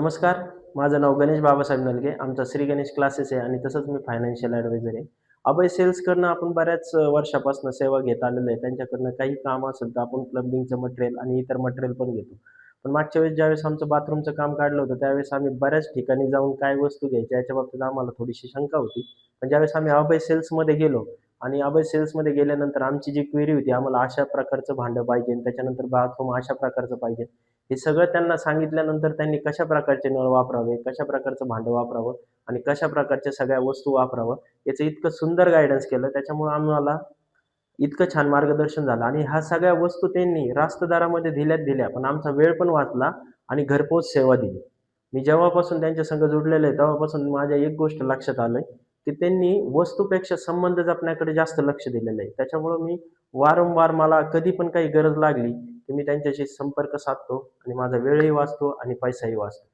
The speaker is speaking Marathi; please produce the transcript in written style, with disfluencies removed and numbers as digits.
नमस्कार. माझं नाव गणेश बाबासाहेब नलगे. आमचा श्री गणेश क्लासेस आहे आणि तसंच मी फायनान्शियल ॲडवायझर आहे. अभय सेल्सकडनं आपण बऱ्याच वर्षापासून सेवा घेत आलेलो आहे. त्यांच्याकडनं काही काम असेल तर आपण प्लंबिंगचं मटेरियल आणि इतर मटेरियल पण घेतो. पण मागच्या वेळेस ज्यावेळेस आमचं बाथरूमचं काम काढलं होतं, त्यावेळेस आम्ही बऱ्याच ठिकाणी जाऊन काय वस्तू घ्यायच्या याच्या बाबतीत आम्हाला थोडीशी शंका होती. पण ज्यावेळेस आम्ही अभय सेल्समध्ये गेलो आणि अभय सेल्समध्ये गेल्यानंतर आमची जी क्वेरी होती, आम्हाला अशा प्रकारचं भांडं पाहिजे, त्याच्यानंतर बाथरूम अशा प्रकारचं पाहिजे. हे सगळं त्यांना सांगितल्यानंतर त्यांनी कशा प्रकारचे नळ वापरावे, कशा प्रकारचं भांडं वापरावं आणि कशा प्रकारच्या सगळ्या वस्तू वापरावं, याचं इतकं सुंदर गाईडन्स केलं. त्याच्यामुळं आम्हाला इतकं छान मार्गदर्शन झालं आणि ह्या सगळ्या वस्तू त्यांनी रास्त दरामध्ये दिल्याच दिल्या, पण आमचा वेळ पण वाचला आणि घरपोच सेवा दिली. मी जेव्हापासून त्यांच्या संग जोडलेलो आहे, तेव्हापासून माझ्या एक गोष्ट लक्षात आलंय, की त्यांनी वस्तूपेक्षा संबंध जपण्याकडे जास्त लक्ष दिलेलं आहे. त्याच्यामुळं मी वारंवार मला कधी पण काही गरज लागली, की मी त्यांच्याशी संपर्क साधतो आणि माझा वेळही वाचतो आणि पैसाही वाचतो.